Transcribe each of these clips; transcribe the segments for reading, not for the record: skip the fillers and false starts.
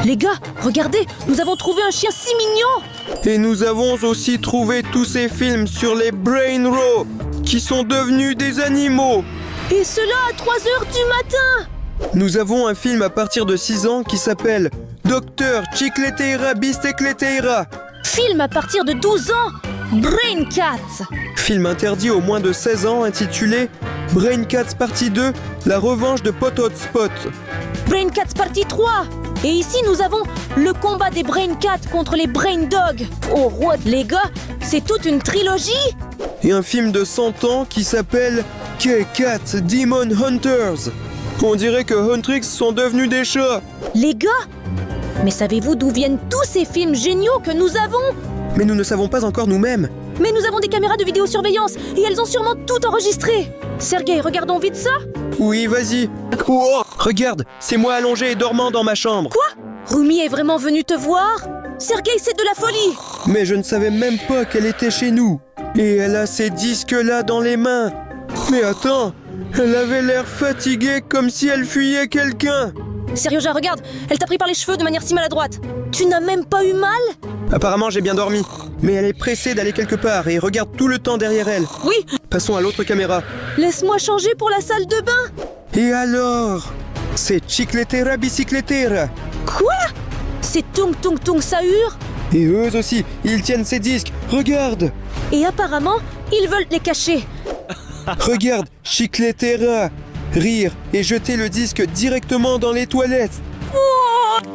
Les gars, regardez, nous avons trouvé un chien si mignon. Et nous avons aussi trouvé tous ces films sur les Brain Row, qui sont devenus des animaux. Et cela à 3 heures du matin. Nous avons un film à partir de 6 ans qui s'appelle Dr. Chicleteira Bistecleteira. Film à partir de 12 ans, Brain Cats. Film interdit aux moins de 16 ans intitulé Brain Cats Partie 2, la revanche de Pot Hotspot. Brain Cats Partie 3. Et ici, nous avons le combat des Brain Cats contre les Brain Dogs. Oh, roi, les gars, c'est toute une trilogie. Et un film de 100 ans qui s'appelle K-Cat Demon Hunters. On dirait que Huntrix sont devenus des chats. Les gars, mais savez-vous d'où viennent tous ces films géniaux que nous avons? Mais nous ne savons pas encore nous-mêmes. Mais nous avons des caméras de vidéosurveillance et elles ont sûrement tout enregistré. Sergueï, regardons vite ça. Oui, vas-y. Oh, regarde, c'est moi allongé et dormant dans ma chambre. Quoi? Rumi est vraiment venu te voir? Sergueï, c'est de la folie. Mais je ne savais même pas qu'elle était chez nous. Et elle a ces disques-là dans les mains. Mais attends, elle avait l'air fatiguée comme si elle fuyait quelqu'un. Serioja, regarde, elle t'a pris par les cheveux de manière si maladroite. Tu n'as même pas eu mal? Apparemment, j'ai bien dormi. Mais elle est pressée d'aller quelque part et regarde tout le temps derrière elle. Oui. Passons à l'autre caméra. Laisse-moi changer pour la salle de bain. Et alors? C'est Chicletera Bicicletera. Quoi? C'est Tung Tung Tung Sahur? Et eux aussi, ils tiennent ces disques. Regarde. Et apparemment, ils veulent les cacher. Regarde, Chicletera. Rire et jeter le disque directement dans les toilettes.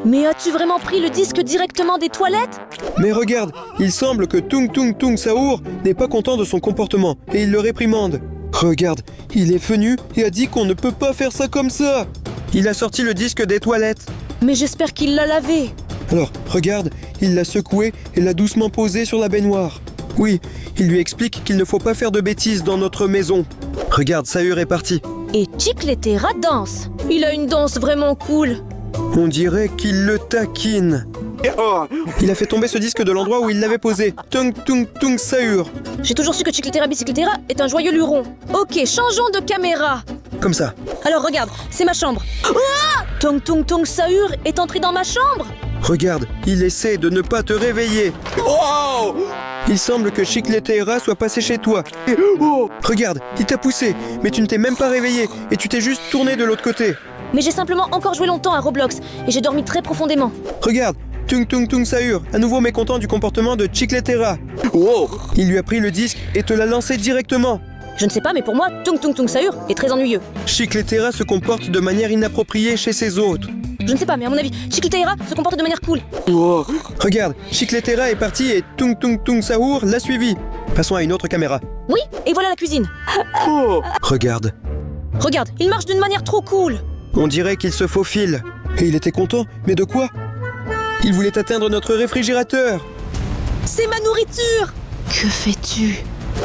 Mais as-tu vraiment pris le disque directement des toilettes? Mais regarde, il semble que Tung Tung Tung Sahur n'est pas content de son comportement et il le réprimande. Regarde, il est venu et a dit qu'on ne peut pas faire ça comme ça. Il a sorti le disque des toilettes. Mais j'espère qu'il l'a lavé. Alors, regarde, il l'a secoué et l'a doucement posé sur la baignoire. Oui, il lui explique qu'il ne faut pas faire de bêtises dans notre maison. Regarde, Sahur est parti. Et Chicletera danse. Il a une danse vraiment cool. On dirait qu'il le taquine. Il a fait tomber ce disque de l'endroit où il l'avait posé. Tung Tung Tung Sahur. J'ai toujours su que Chicletera Bicicletera est un joyeux luron. Ok, changeons de caméra. Comme ça. Alors regarde, c'est ma chambre. Ah! Tung Tung Tung Sahur est entré dans ma chambre. Regarde, il essaie de ne pas te réveiller. Oh! Il semble que Chicletera soit passé chez toi. Regarde, il t'a poussé, mais tu ne t'es même pas réveillé et tu t'es juste tourné de l'autre côté. Mais j'ai simplement encore joué longtemps à Roblox et j'ai dormi très profondément. Regarde, Tung Tung Tung Sahur, à nouveau mécontent du comportement de Chicletera. Il lui a pris le disque et te l'a lancé directement. Je ne sais pas, mais pour moi, Tung Tung Tung Sahur est très ennuyeux. Chicletera se comporte de manière inappropriée chez ses hôtes. Je ne sais pas, mais à mon avis, Chicletera se comporte de manière cool. Regarde, Chicletera est parti et Tung Tung Tung Sahur l'a suivi. Passons à une autre caméra. Oui, et voilà la cuisine. Regarde. Regarde, il marche d'une manière trop cool. On dirait qu'il se faufile. Et il était content, mais de quoi? Il voulait atteindre notre réfrigérateur. C'est ma nourriture. Que fais-tu?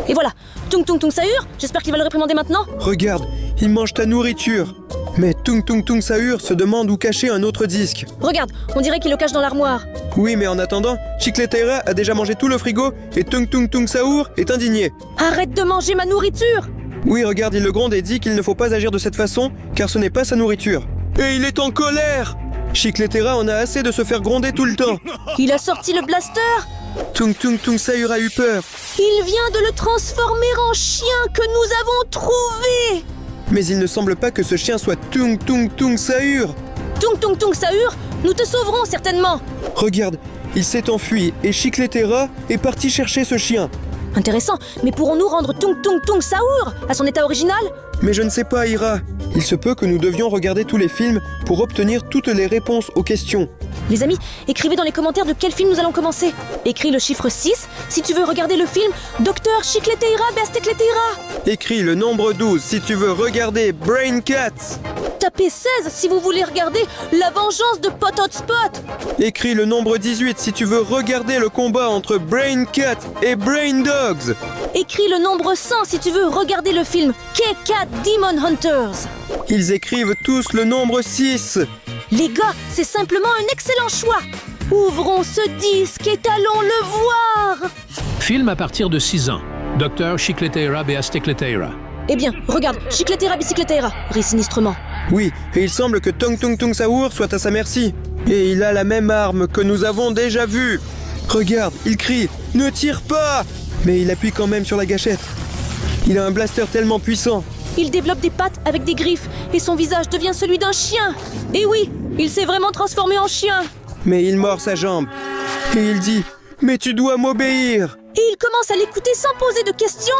Et voilà, Tung Tung Tung Sahur, j'espère qu'il va le réprimander maintenant. Regarde, il mange ta nourriture. Mais Tung Tung Tung Sahur se demande où cacher un autre disque. Regarde, on dirait qu'il le cache dans l'armoire. Oui, mais en attendant, Chicletera a déjà mangé tout le frigo et Tung Tung Tung Sahur est indigné. Arrête de manger ma nourriture. Oui, regarde, il le gronde et dit qu'il ne faut pas agir de cette façon, car ce n'est pas sa nourriture. Et il est en colère. Chicletera en a assez de se faire gronder tout le temps. Il a sorti le blaster. Tung Tung Tung Sahur a eu peur. Il vient de le transformer en chien que nous avons trouvé. Mais il ne semble pas que ce chien soit Tung Tung Tung Sahur. Tung Tung Tung Sahur, nous te sauverons certainement. Regarde, il s'est enfui et Chicletera est parti chercher ce chien. Intéressant, mais pourrons-nous rendre Tung Tung Tung Sahur à son état original? Mais je ne sais pas, Ira. Il se peut que nous devions regarder tous les films pour obtenir toutes les réponses aux questions. Les amis, écrivez dans les commentaires de quel film nous allons commencer. Écris le chiffre 6 si tu veux regarder le film Dr. Chicletera Bistecleteira. Écris le nombre 12 si tu veux regarder Brain Cats. Tapez 16 si vous voulez regarder La vengeance de Pot Hotspot. Écris le nombre 18 si tu veux regarder le combat entre Brain Cat et Brain Dogs. Écris le nombre 100 si tu veux regarder le film K-Cat Demon Hunters. Ils écrivent tous le nombre 6. Les gars, c'est simplement un excellent choix. Ouvrons ce disque et allons le voir. Film à partir de 6 ans. Dr. Chicletera Bistecleteira. Eh bien, regarde, Chicletera Bicicletera, rit sinistrement. Oui, et il semble que Tung Tung Tung Sahur soit à sa merci. Et il a la même arme que nous avons déjà vue. Regarde, il crie « Ne tire pas !» Mais il appuie quand même sur la gâchette. Il a un blaster tellement puissant. Il développe des pattes avec des griffes et son visage devient celui d'un chien. Et oui, il s'est vraiment transformé en chien. Mais il mord sa jambe. Et il dit « Mais tu dois m'obéir !» Et il commence à l'écouter sans poser de questions.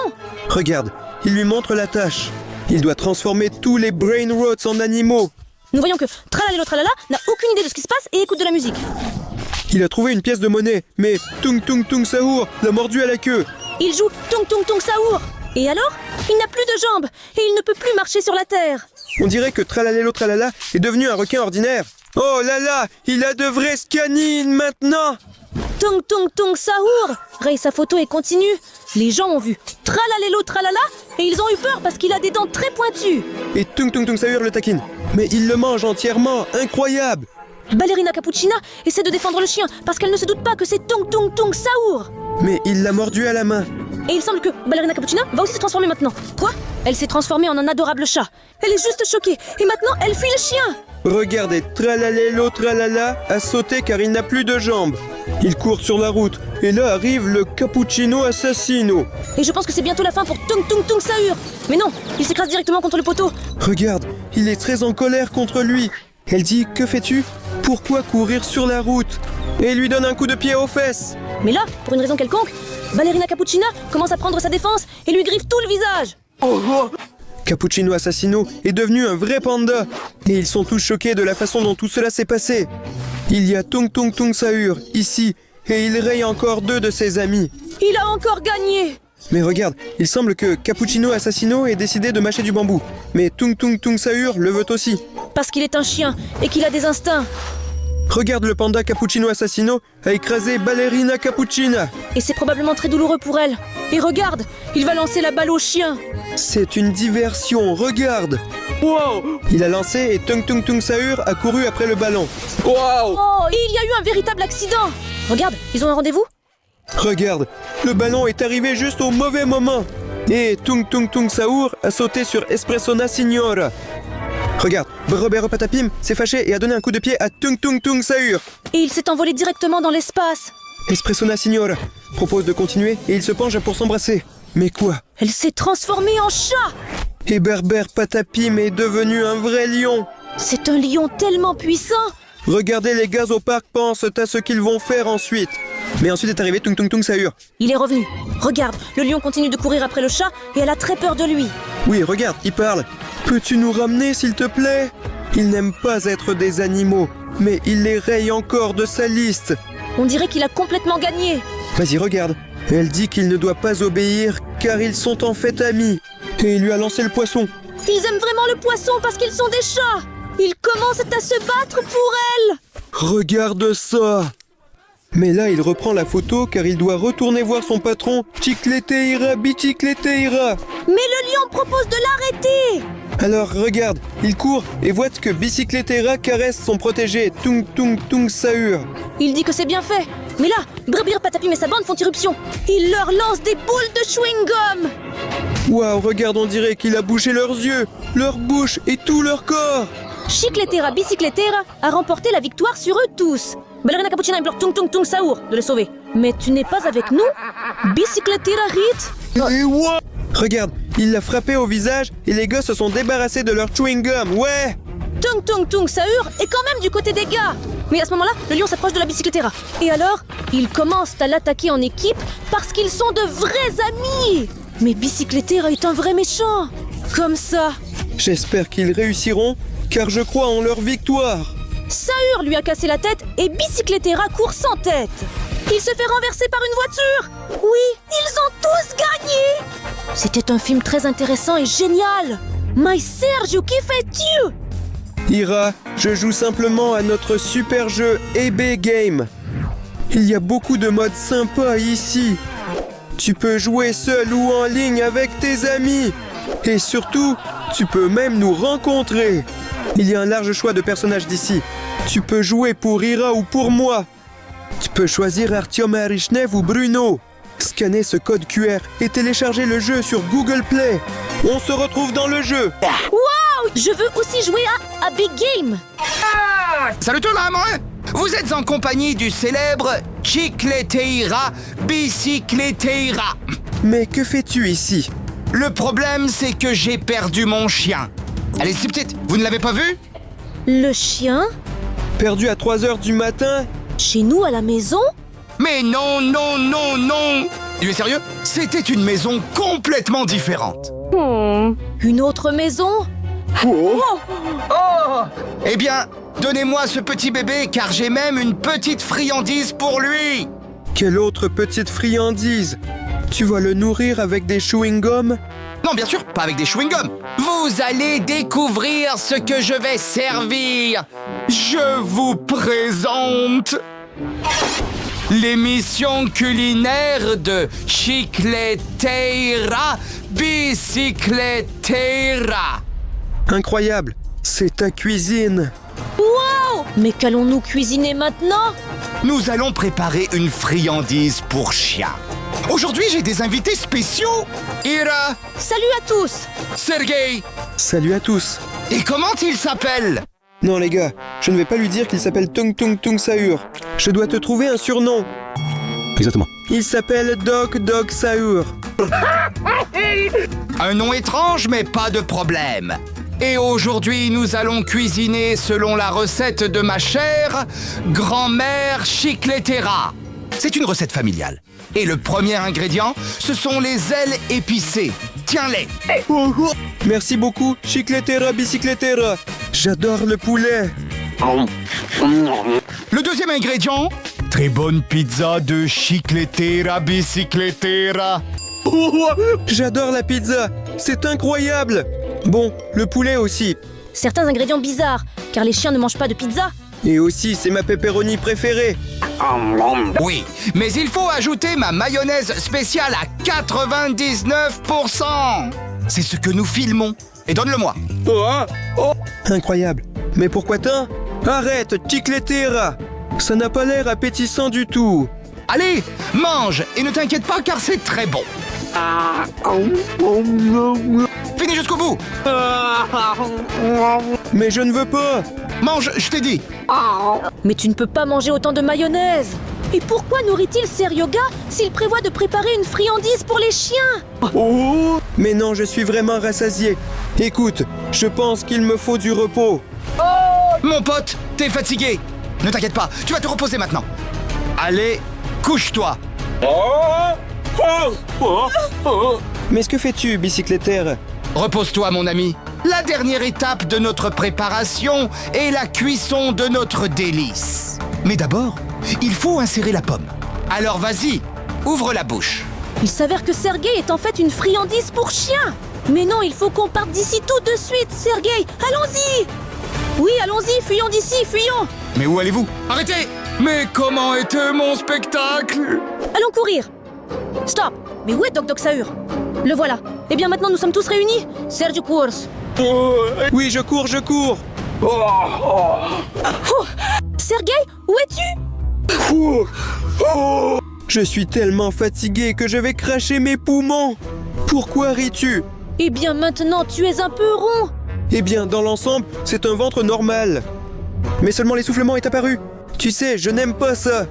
Regarde, il lui montre la tâche. Il doit transformer tous les brain rots en animaux. Nous voyons que Tralalelo Tralala n'a aucune idée de ce qui se passe et écoute de la musique. Il a trouvé une pièce de monnaie, mais Tung Tung Tung Sahur l'a mordu à la queue. Il joue Tung Tung Tung Sahur. Et alors, il n'a plus de jambes et il ne peut plus marcher sur la terre. On dirait que Tralalelo Tralala est devenu un requin ordinaire. Oh là là, il a de vraies canines maintenant. Tung Tung Tung Sahur raye sa photo et continue. Les gens ont vu Tralalelo Tralala et ils ont eu peur parce qu'il a des dents très pointues. Et Tung Tung Tung Sahur le taquine. Mais il le mange entièrement, incroyable. Ballerina Cappuccina essaie de défendre le chien parce qu'elle ne se doute pas que c'est Tung Tung Tung Sahur. Mais il l'a mordu à la main. Et il semble que Ballerina Cappuccina va aussi se transformer maintenant. Quoi? Elle s'est transformée en un adorable chat. Elle est juste choquée et maintenant elle fuit le chien. Regardez, Tralalelo Tralala a sauté car il n'a plus de jambes. Il court sur la route et là arrive le Cappuccino Assassino. Et je pense que c'est bientôt la fin pour Tung Tung Tung Sahur. Mais non, il s'écrase directement contre le poteau. Regarde, il est très en colère contre lui. Elle dit « Que fais-tu? Pourquoi courir sur la route ?» Et il lui donne un coup de pied aux fesses. Mais là, pour une raison quelconque, Ballerina Cappuccina commence à prendre sa défense et lui griffe tout le visage. Cappuccino Assassino est devenu un vrai panda. Et ils sont tous choqués de la façon dont tout cela s'est passé. Il y a Tung Tung Tung Sahur, ici, et il raye encore 2 de ses amis. Il a encore gagné. Mais regarde, il semble que Cappuccino Assassino ait décidé de mâcher du bambou. Mais Tung Tung Tung Sahur le veut aussi. Parce qu'il est un chien et qu'il a des instincts. Regarde, le panda Cappuccino Assassino a écrasé Ballerina Cappuccina. Et c'est probablement très douloureux pour elle. Et regarde, il va lancer la balle au chien. C'est une diversion, regarde. Wow! Il a lancé et Tung Tung Tung Sahur a couru après le ballon. Wow! Oh, et il y a eu un véritable accident. Regarde, ils ont un rendez-vous? Regarde, le ballon est arrivé juste au mauvais moment. Et Tung Tung Tung Sahur a sauté sur Espressona Signora. Regarde, Robert Patapim s'est fâché et a donné un coup de pied à Tung Tung Tung Sahur. Et il s'est envolé directement dans l'espace. Espressona Signora propose de continuer et il se penche pour s'embrasser. Mais quoi? Elle s'est transformée en chat. Et Berber Patapim est devenu un vrai lion. C'est un lion tellement puissant. Regardez, les gars au parc pensent à ce qu'ils vont faire ensuite. Mais ensuite est arrivé Tung Tung Tung Sahur. Il est revenu. Regarde, le lion continue de courir après le chat et elle a très peur de lui. Oui, regarde, il parle. Peux-tu nous ramener, s'il te plaît? Il n'aime pas être des animaux, mais il les raye encore de sa liste. On dirait qu'il a complètement gagné. Vas-y, regarde. Elle dit qu'il ne doit pas obéir car ils sont en fait amis. Et il lui a lancé le poisson. Ils aiment vraiment le poisson parce qu'ils sont des chats. Ils commencent à se battre pour elle. Regarde ça! Mais là, il reprend la photo car il doit retourner voir son patron, Chicleteira Bichicleteira. Mais le lion propose de l'arrêter. Alors regarde, il court et voit que Bicycleteira caresse son protégé, Tung Tung Tung Sahur. Il dit que c'est bien fait. Mais là, Brebir Patapim et sa bande font irruption. Il leur lance des boules de chewing-gum. Waouh, regarde, on dirait qu'il a bouché leurs yeux, leur bouche et tout leur corps. Chicleteira Bicycleteira a remporté la victoire sur eux tous. Ballerina Cappuccina implore Tung Tung Tung Sahur de les sauver. Mais tu n'es pas avec nous? Bicycleteira Rit? Et what? Regarde, il l'a frappé au visage et les gars se sont débarrassés de leur chewing-gum, ouais! Tung Tung Tung Sahur est quand même du côté des gars. Mais à ce moment-là, le lion s'approche de la Bicycleteira. Et alors, ils commencent à l'attaquer en équipe parce qu'ils sont de vrais amis. Mais Bicycleteira est un vrai méchant. Comme ça. J'espère qu'ils réussiront, car je crois en leur victoire. Sahur lui a cassé la tête et Bicycleteira court sans tête. Il se fait renverser par une voiture. Oui, ils ont tous gagné. C'était un film très intéressant et génial. Mais Sergio, qui fais-tu? Ira, je joue simplement à notre super jeu EB Game. Il y a beaucoup de modes sympas ici. Tu peux jouer seul ou en ligne avec tes amis. Et surtout, tu peux même nous rencontrer. Il y a un large choix de personnages d'ici. Tu peux jouer pour Ira ou pour moi. Tu peux choisir Artyom Arishnev ou Bruno. Scannez ce code QR et téléchargez le jeu sur Google Play. On se retrouve dans le jeu. Waouh! Je veux aussi jouer à Big Game. Salut tout le monde! Vous êtes en compagnie du célèbre Chicleteira Bicicleteira. Mais que fais-tu ici? Le problème, c'est que j'ai perdu mon chien. Allez, si petite, vous ne l'avez pas vu? Le chien? Perdu à 3 heures du matin? Chez nous à la maison? Mais non, non, non, non! Tu es sérieux? C'était une maison complètement différente. Une autre maison? Oh! Eh bien, donnez-moi ce petit bébé, car j'ai même une petite friandise pour lui! Quelle autre petite friandise? Tu vas le nourrir avec des chewing-gums? Non, bien sûr, pas avec des chewing-gums. Vous allez découvrir ce que je vais servir. Je vous présente l'émission culinaire de Chicleteira Bicicleteira. Incroyable, c'est ta cuisine. Wow! Mais qu'allons-nous cuisiner maintenant? Nous allons préparer une friandise pour chien. Aujourd'hui, j'ai des invités spéciaux. Ira, Salut à tous! Sergei. Salut à tous. Et comment il s'appelle? Non les gars, je ne vais pas lui dire qu'il s'appelle Tung Tung Tung Sahur. Je dois te trouver un surnom. Exactement. Il s'appelle Doc Doc Sahur. Un nom étrange, mais pas de problème. Et aujourd'hui, nous allons cuisiner selon la recette de ma chère grand-mère Chicleteira. C'est une recette familiale. Et le premier ingrédient, ce sont les ailes épicées. Tiens-les. Merci beaucoup, Chicleteira Bicicleteira. J'adore le poulet. Le deuxième ingrédient, très bonne pizza de Chicleteira Bicicleteira. J'adore la pizza. C'est incroyable. Bon, le poulet aussi. Certains ingrédients bizarres, car les chiens ne mangent pas de pizza. Et aussi, c'est ma pepperoni préférée. Oui, mais il faut ajouter ma mayonnaise spéciale à 99%. C'est ce que nous filmons. Et donne-le-moi. Incroyable. Mais pourquoi tant? Arrête, Chicleteira. Ça n'a pas l'air appétissant du tout. Allez, mange et ne t'inquiète pas car c'est très bon. Finis jusqu'au bout. Mais je ne veux pas. Mange, je t'ai dit. Mais tu ne peux pas manger autant de mayonnaise. Et pourquoi nourrit-il Seryoga s'il prévoit de préparer une friandise pour les chiens? Mais non, je suis vraiment rassasié. Écoute, je pense qu'il me faut du repos. Mon pote, t'es fatigué. Ne t'inquiète pas, tu vas te reposer maintenant. Allez, couche-toi. Mais que fais-tu, bicyclettaire? Repose-toi, mon ami. La dernière étape de notre préparation est la cuisson de notre délice. Mais d'abord, il faut insérer la pomme. Alors vas-y, ouvre la bouche. Il s'avère que Sergei est en fait une friandise pour chiens. Mais non, il faut qu'on parte d'ici tout de suite, Sergei. Allons-y. Oui, allons-y, fuyons d'ici, fuyons. Mais où allez-vous? Arrêtez! Mais comment était mon spectacle? Allons courir. Stop. Mais où est Doc Doc Sahur? Le voilà. Eh bien maintenant nous sommes tous réunis. Sergio cours. Oui, je cours, je cours. Sergei, où es-tu? Je suis tellement fatigué que je vais cracher mes poumons. Pourquoi ris-tu? Eh bien maintenant tu es un peu rond. Eh bien, dans l'ensemble, c'est un ventre normal. Mais seulement l'essoufflement est apparu. Tu sais, je n'aime pas ça.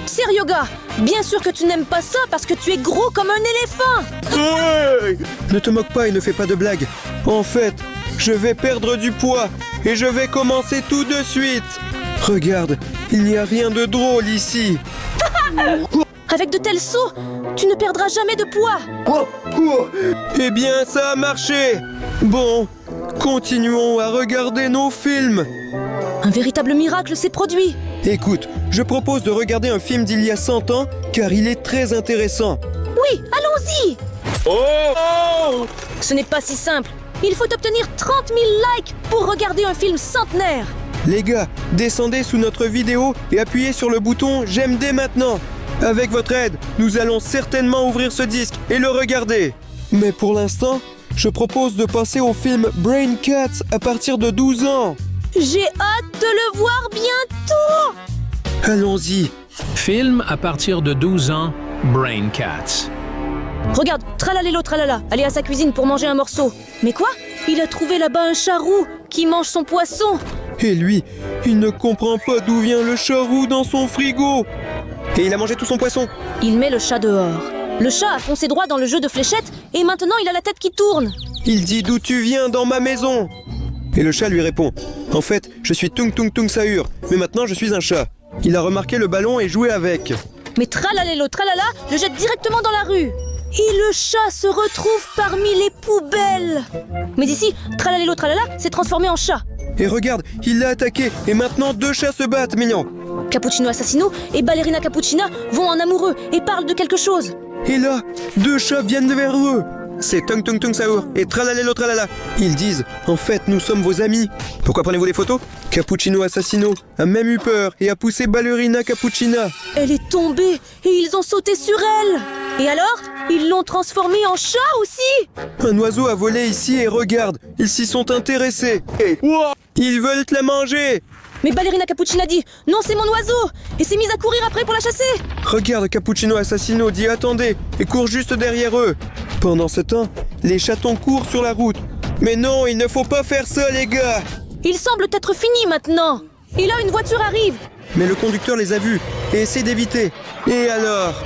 Seryoga, bien sûr que tu n'aimes pas ça parce que tu es gros comme un éléphant. Ne te moque pas et ne fais pas de blagues. En fait, je vais perdre du poids et je vais commencer tout de suite. Regarde, il n'y a rien de drôle ici. Avec de tels sauts, tu ne perdras jamais de poids. Eh bien, ça a marché. Bon, continuons à regarder nos films. Un véritable miracle s'est produit. Écoute, je propose de regarder un film d'il y a 100 ans car il est très intéressant. Oui, allons-y. Ce n'est pas si simple. Il faut obtenir 30 000 likes pour regarder un film centenaire. Les gars, descendez sous notre vidéo et appuyez sur le bouton « J'aime dès maintenant ». Avec votre aide, nous allons certainement ouvrir ce disque et le regarder. Mais pour l'instant, je propose de passer au film Brain Cats à partir de 12 ans. J'ai hâte de le voir bientôt. Allons-y. Film à partir de 12 ans, Brain Cats. Regarde, tralalélo tralala, aller à sa cuisine pour manger un morceau. Mais quoi? Il a trouvé là-bas un charroux qui mange son poisson. Et lui, Il ne comprend pas d'où vient le chat roux dans son frigo. Et il a mangé tout son poisson. Il met le chat dehors. Le chat a foncé droit dans le jeu de fléchettes et maintenant il a la tête qui tourne. Il dit d'où tu viens dans ma maison. Et le chat lui répond, en fait, je suis Tung Tung Tung Sahur, mais maintenant je suis un chat. Il a remarqué le ballon et joué avec. Mais tralalélo tralala le jette directement dans la rue. Et le chat se retrouve parmi les poubelles. Mais ici, tralalélo tralala s'est transformé en chat. Et regarde, il l'a attaqué et maintenant 2 chats se battent, mignon. Cappuccino Assassino et Ballerina Cappuccina vont en amoureux et parlent de quelque chose. Et là, 2 chats viennent vers eux. C'est Tung Tung Tung Sahur et Tralalelo Tralala. Ils disent, en fait, nous sommes vos amis. Pourquoi prenez-vous des photos? Cappuccino Assassino a même eu peur et a poussé Ballerina Cappuccina. Elle est tombée et ils ont sauté sur elle. Et alors, ils l'ont transformée en chat aussi. Un oiseau a volé ici et regarde, ils s'y sont intéressés. Ils veulent la manger. Mais Ballerina Cappuccina dit « Non, c'est mon oiseau !» et s'est mise à courir après pour la chasser. Regarde, Cappuccino Assassino dit « Attendez !» et court juste derrière eux. Pendant ce temps, les chatons courent sur la route. Mais non, il ne faut pas faire ça, les gars. Il semble être fini maintenant. Et là, une voiture arrive. Mais le conducteur les a vus et essaie d'éviter. Et alors?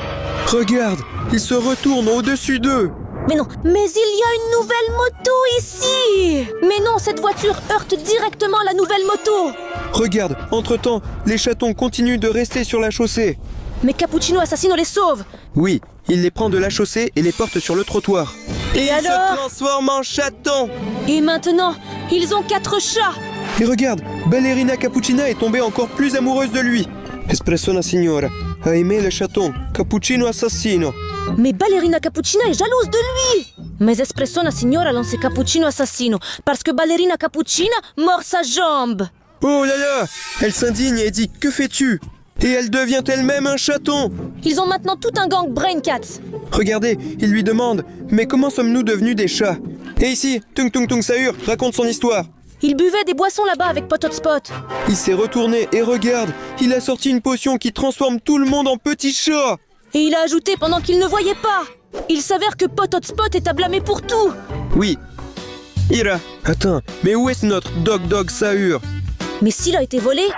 Regarde, il se retourne au-dessus d'eux. Mais non, mais il y a une nouvelle moto ici. Mais non, cette voiture heurte directement la nouvelle moto. Regarde, entre-temps, les chatons continuent de rester sur la chaussée. Mais Cappuccino Assassino les sauve. Oui, il les prend de la chaussée et les porte sur le trottoir. Et ils alors se transforment en chatons. Et maintenant, ils ont 4 chats. Et regarde, Ballerina Cappuccina est tombée encore plus amoureuse de lui. Espressona signora a aimé le chaton, Cappuccino Assassino. Mais Ballerina Cappuccina est jalouse de lui. Mais Espressona Signora lance Cappuccino Assassino parce que Ballerina Cappuccina mord sa jambe. Oh là là! Elle s'indigne et dit « Que fais-tu » Et elle devient elle-même un chaton. Ils ont maintenant tout un gang Brain Cats. Regardez, il lui demande « Mais comment sommes-nous devenus des chats ?» Et ici, Tung Tung Tung Sahur raconte son histoire. Il buvait des boissons là-bas avec Pot Hot Spot. Il s'est retourné et regarde, il a sorti une potion qui transforme tout le monde en petits chats. Et il a ajouté pendant qu'il ne voyait pas. Il s'avère que Pot Hot Spot est à blâmer pour tout. Oui. Ira, attends, mais où est notre Dog Sahur? Mais s'il a été volé,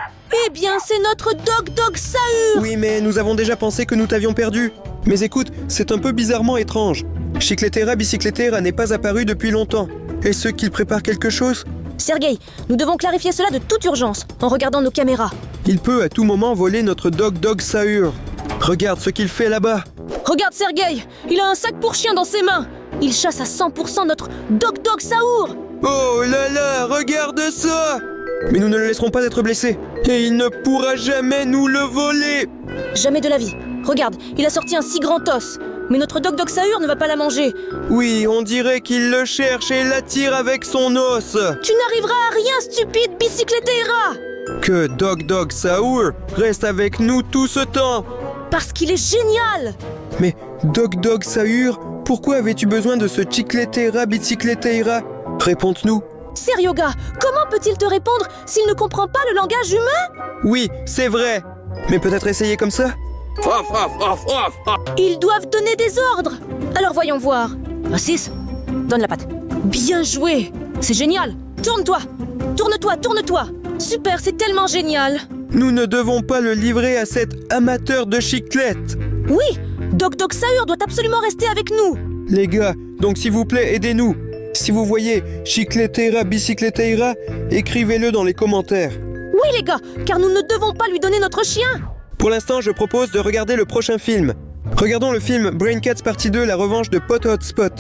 eh bien c'est notre Dog Sahur. Oui, mais nous avons déjà pensé que nous t'avions perdu. Mais écoute, c'est un peu bizarrement étrange. Chicletera Bicicletera n'est pas apparu depuis longtemps. Est-ce qu'il prépare quelque chose? Sergueï, nous devons clarifier cela de toute urgence, en regardant nos caméras. Il peut à tout moment voler notre Dog Sahur. Regarde ce qu'il fait là-bas. Regarde Sergueï, il a un sac pour chien dans ses mains. Il chasse à 100% notre Dog Sahur. Oh là là, regarde ça! Mais nous ne le laisserons pas être blessé. Et il ne pourra jamais nous le voler. Jamais de la vie. Regarde, il a sorti un si grand os. Mais notre Dog Sahur ne va pas la manger. Oui, on dirait qu'il le cherche et l'attire avec son os. Tu n'arriveras à rien, stupide Bicicletera. Que Dog Sahur reste avec nous tout ce temps. Parce qu'il est génial. Mais Dog Sahur, pourquoi avais-tu besoin de ce Chicletera Bicicletera? Réponds-nous. Seryoga, comment peut-il te répondre s'il ne comprend pas le langage humain? Oui, c'est vrai. Mais peut-être essayer comme ça? Ils doivent donner des ordres. Alors voyons voir. 6, donne la patte. Bien joué. C'est génial. Tourne-toi. Tourne-toi. Super, c'est tellement génial. Nous ne devons pas le livrer à cet amateur de chiclette. Oui, Dog Sahur doit absolument rester avec nous. Les gars, donc s'il vous plaît, aidez-nous. Si vous voyez Chicletera Bicicletera, écrivez-le dans les commentaires. Oui les gars, car nous ne devons pas lui donner notre chien. Pour l'instant, je propose de regarder le prochain film. Regardons le film Brain Cats partie 2, la revanche de Pot Hot Spot.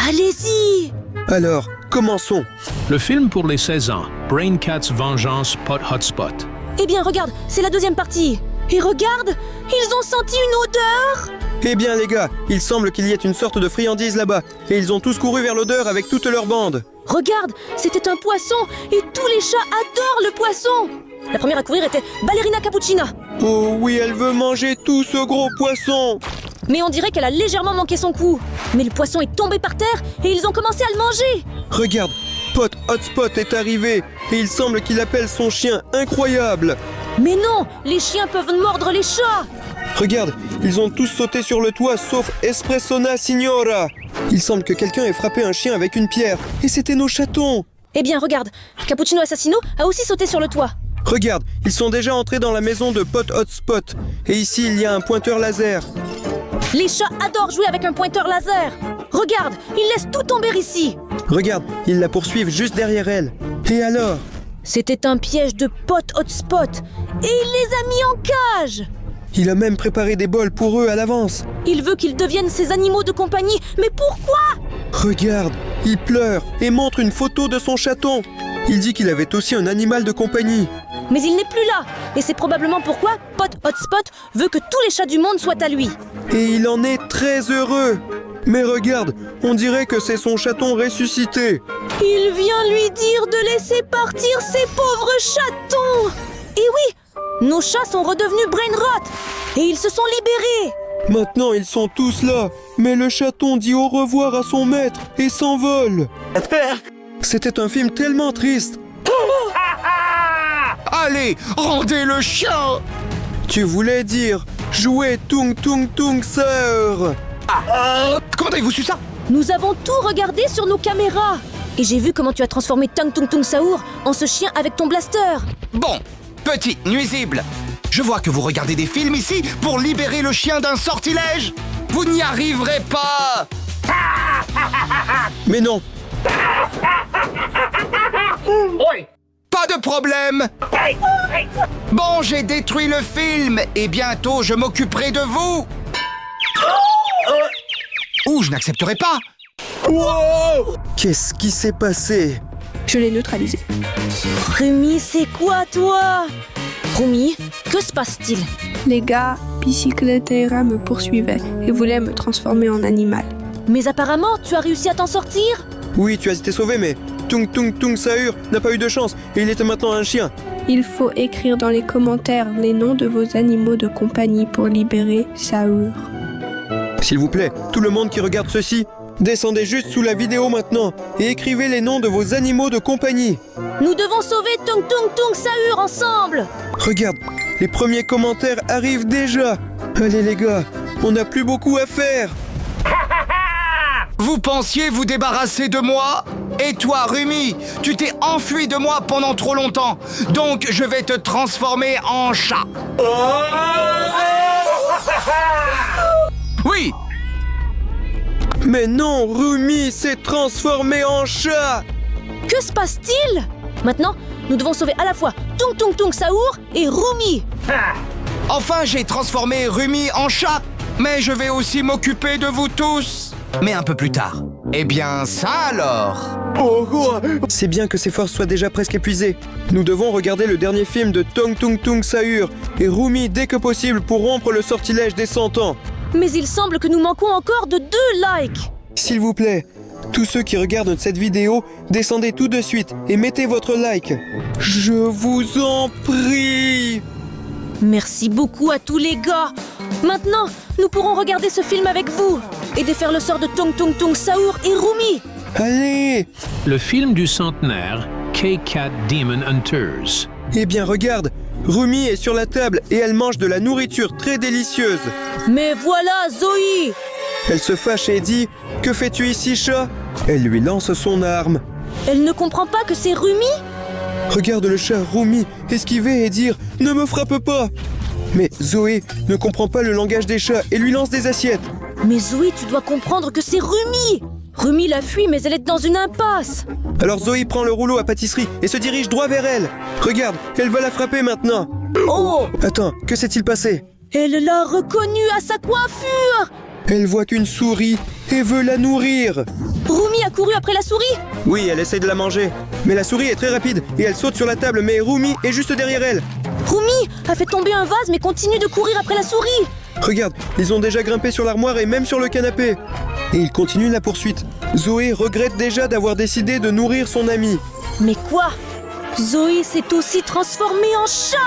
Allez-y. Alors, commençons. Le film pour les 16 ans, Brain Cats Vengeance Pot Hotspot. Eh bien regarde, c'est la deuxième partie. Et regarde, ils ont senti une odeur. Eh bien les gars, il semble qu'il y ait une sorte de friandise là-bas, et ils ont tous couru vers l'odeur avec toute leur bande. Regarde, c'était un poisson, et tous les chats adorent le poisson. La première à courir était Ballerina Cappuccina. Oh oui, elle veut manger tout ce gros poisson. Mais on dirait qu'elle a légèrement manqué son coup. Mais le poisson est tombé par terre, et ils ont commencé à le manger. Regarde, Pot Hotspot est arrivé, et il semble qu'il appelle son chien incroyable. Mais non, les chiens peuvent mordre les chats. Regarde, ils ont tous sauté sur le toit sauf Espressona Signora. Il semble que quelqu'un ait frappé un chien avec une pierre, et c'était nos chatons. Eh bien regarde, Cappuccino Assassino a aussi sauté sur le toit. Regarde, ils sont déjà entrés dans la maison de Pot Hotspot. Et ici, il y a un pointeur laser. Les chats adorent jouer avec un pointeur laser. Regarde, ils laissent tout tomber ici. Regarde, ils la poursuivent juste derrière elle. Et alors? C'était un piège de Pot Hotspot. Et il les a mis en cage. Il a même préparé des bols pour eux à l'avance. Il veut qu'ils deviennent ses animaux de compagnie. Mais pourquoi? Regarde, il pleure et montre une photo de son chaton. Il dit qu'il avait aussi un animal de compagnie. Mais il n'est plus là. Et c'est probablement pourquoi Pot Hotspot veut que tous les chats du monde soient à lui. Et il en est très heureux. Mais regarde, on dirait que c'est son chaton ressuscité. Il vient lui dire de laisser partir ses pauvres chatons. Et oui, nos chats sont redevenus brain rot. Et ils se sont libérés. Maintenant, ils sont tous là. Mais le chaton dit au revoir à son maître et s'envole. C'était un film tellement triste. Allez, rendez le chien! Tu voulais dire jouer Tung Tung Tung Sœur. Comment avez-vous su ça? Nous avons tout regardé sur nos caméras. Et j'ai vu comment tu as transformé Tung Tung Tung Saour en ce chien avec ton blaster. Bon, petit nuisible. Je vois que vous regardez des films ici pour libérer le chien d'un sortilège. Vous n'y arriverez pas! Mais non, Pas de problème! Bon, j'ai détruit le film et bientôt je m'occuperai de vous! Ou je n'accepterai pas! qu'est-ce qui s'est passé? Je l'ai neutralisé. Rumi, c'est quoi toi? Rumi, que se passe-t-il? Les gars, Bicycletera me poursuivaient et voulaient me transformer en animal. Mais apparemment, tu as réussi à t'en sortir? Oui, tu as été sauvé, mais Tung Tung Tung Sahur n'a pas eu de chance et il était maintenant un chien. Il faut écrire dans les commentaires les noms de vos animaux de compagnie pour libérer Saour. S'il vous plaît, tout le monde qui regarde ceci, descendez juste sous la vidéo maintenant et écrivez les noms de vos animaux de compagnie. Nous devons sauver Tung Tung Tung Saour ensemble. Regarde, les premiers commentaires arrivent déjà. Allez les gars, on n'a plus beaucoup à faire. Vous pensiez vous débarrasser de moi? Et toi, Rumi, tu t'es enfui de moi pendant trop longtemps. Donc, je vais te transformer en chat. Oui, Mais non, Rumi s'est transformé en chat. Que se passe-t-il? Maintenant, nous devons sauver à la fois Tung Tung Tung Saour et Rumi. enfin, j'ai transformé Rumi en chat. Mais je vais aussi m'occuper de vous tous. Mais un peu plus tard. Eh bien, ça alors? C'est bien que ses forces soient déjà presque épuisées. Nous devons regarder le dernier film de Tung Tung Tung Sahur et Rumi dès que possible pour rompre le sortilège des 100 ans. Mais il semble que nous manquons encore de 2 likes. S'il vous plaît, tous ceux qui regardent cette vidéo, descendez tout de suite et mettez votre like. Je vous en prie. Merci beaucoup à tous les gars. Maintenant, nous pourrons regarder ce film avec vous et défaire le sort de Tung Tung Tung Saour et Rumi. Allez. Le film du centenaire K-Cat Demon Hunters. Eh bien regarde, Rumi est sur la table et elle mange de la nourriture très délicieuse. Mais voilà Zoé. Elle se fâche et dit « Que fais-tu ici, chat ?» Elle lui lance son arme. Elle ne comprend pas que c'est Rumi? Regarde le chat Rumi esquiver et dire « Ne me frappe pas !» Mais Zoé ne comprend pas le langage des chats et lui lance des assiettes. Mais Zoé, tu dois comprendre que c'est Rumi. Rumi l'a fui, mais elle est dans une impasse. Alors Zoé prend le rouleau à pâtisserie et se dirige droit vers elle. Regarde, elle va la frapper maintenant. Oh! Attends, que s'est-il passé? Elle l'a reconnue à sa coiffure. Elle voit une souris et veut la nourrir. Rumi a couru après la souris. Oui, elle essaie de la manger. Mais la souris est très rapide et elle saute sur la table, mais Rumi est juste derrière elle. Rumi a fait tomber un vase, mais continue de courir après la souris. Regarde, ils ont déjà grimpé sur l'armoire et même sur le canapé. Et ils continuent la poursuite. Zoé regrette déjà d'avoir décidé de nourrir son ami. Mais quoi? Zoé s'est aussi transformée en chat.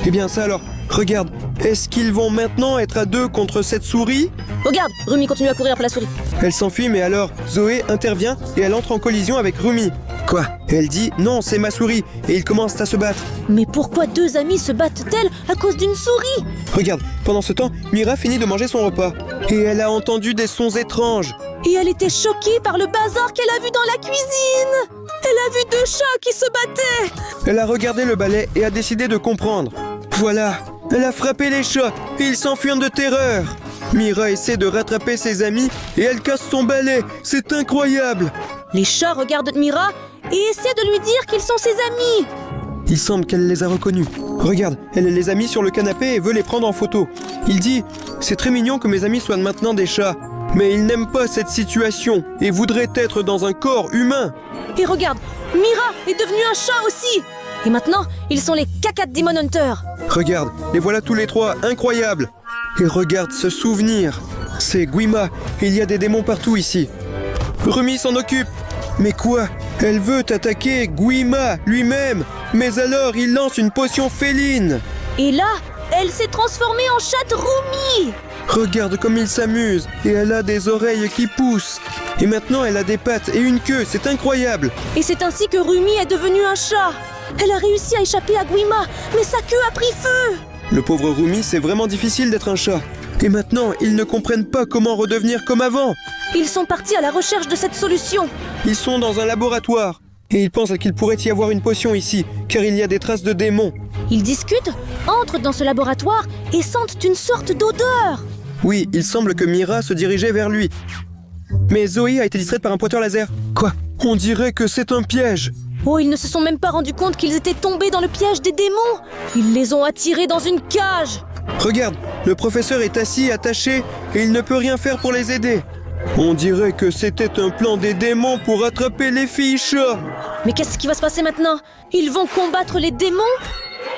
Eh bien ça alors, regarde, est-ce qu'ils vont maintenant être à 2 contre cette souris? Regarde, Rumi continue à courir après la souris. Elle s'enfuit, mais alors Zoé intervient et elle entre en collision avec Rumi. Quoi? Elle dit « Non, c'est ma souris » et ils commencent à se battre. Mais pourquoi 2 amis se battent-elles à cause d'une souris? Regarde, pendant ce temps, Mira finit de manger son repas. Et elle a entendu des sons étranges. Et elle était choquée par le bazar qu'elle a vu dans la cuisine. Elle a vu 2 chats qui se battaient. Elle a regardé le balai et a décidé de comprendre. Voilà, elle a frappé les chats et ils s'enfuient de terreur. Mira essaie de rattraper ses amis et elle casse son balai. C'est incroyable. Les chats regardent Mira et essaient de lui dire qu'ils sont ses amis. Il semble qu'elle les a reconnus. Regarde, elle les a mis sur le canapé et veut les prendre en photo. Il dit « C'est très mignon que mes amis soient maintenant des chats, mais ils n'aiment pas cette situation et voudraient être dans un corps humain. Et regarde, Mira est devenue un chat aussi. Et maintenant, ils sont les cacas de Demon Hunter. Regarde, les voilà tous les trois, incroyables. Et regarde ce souvenir. C'est Guima, il y a des démons partout ici. Rumi s'en occupe. Mais quoi? Elle veut attaquer Guima lui-même. Mais alors il lance une potion féline. Et là, elle s'est transformée en chatte Rumi. Regarde comme il s'amuse. Et elle a des oreilles qui poussent. Et maintenant elle a des pattes et une queue, c'est incroyable. Et c'est ainsi que Rumi est devenue un chat. Elle a réussi à échapper à Guima, mais sa queue a pris feu. Le pauvre Rumi, c'est vraiment difficile d'être un chat. Et maintenant, ils ne comprennent pas comment redevenir comme avant. Ils sont partis à la recherche de cette solution. Ils sont dans un laboratoire. Et ils pensent qu'il pourrait y avoir une potion ici, car il y a des traces de démons. Ils discutent, entrent dans ce laboratoire et sentent une sorte d'odeur. Oui, il semble que Mira se dirigeait vers lui. Mais Zoé a été distraite par un pointeur laser. Quoi? On dirait que c'est un piège. Oh, ils ne se sont même pas rendus compte qu'ils étaient tombés dans le piège des démons. Ils les ont attirés dans une cage. Regarde, le professeur est assis, attaché, et il ne peut rien faire pour les aider. On dirait que c'était un plan des démons pour attraper les filles chats. Mais qu'est-ce qui va se passer maintenant? Ils vont combattre les démons?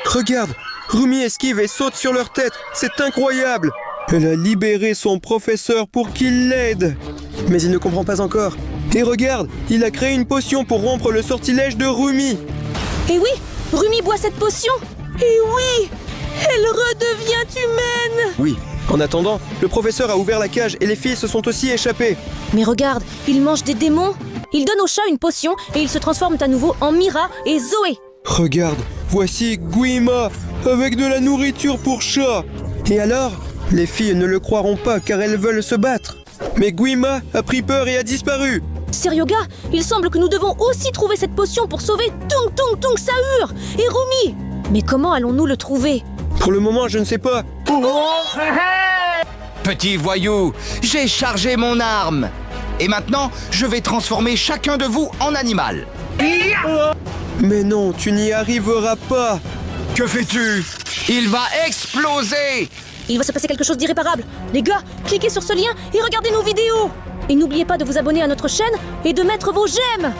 Regarde, Rumi esquive et saute sur leur tête. C'est incroyable. Elle a libéré son professeur pour qu'il l'aide. Mais il ne comprend pas encore. Et regarde, il a créé une potion pour rompre le sortilège de Rumi. Et oui, Rumi boit cette potion. Et oui, elle redevient humaine. Oui, en attendant, le professeur a ouvert la cage et les filles se sont aussi échappées. Mais regarde, il mange des démons. Il donne au chat une potion et ils se transforment à nouveau en Mira et Zoé. Regarde, voici Guima avec de la nourriture pour chat. Et alors, les filles ne le croiront pas car elles veulent se battre. Mais Guima a pris peur et a disparu. Seryoga, il semble que nous devons aussi trouver cette potion pour sauver Tung Tung Tung Sahur et Rumi. Mais comment allons-nous le trouver? Pour le moment, je ne sais pas. Petit voyou, j'ai chargé mon arme. Et maintenant, je vais transformer chacun de vous en animal. Mais non, tu n'y arriveras pas. Que fais-tu? Il va exploser. Il va se passer quelque chose d'irréparable. Les gars, cliquez sur ce lien et regardez nos vidéos. Et n'oubliez pas de vous abonner à notre chaîne et de mettre vos j'aime.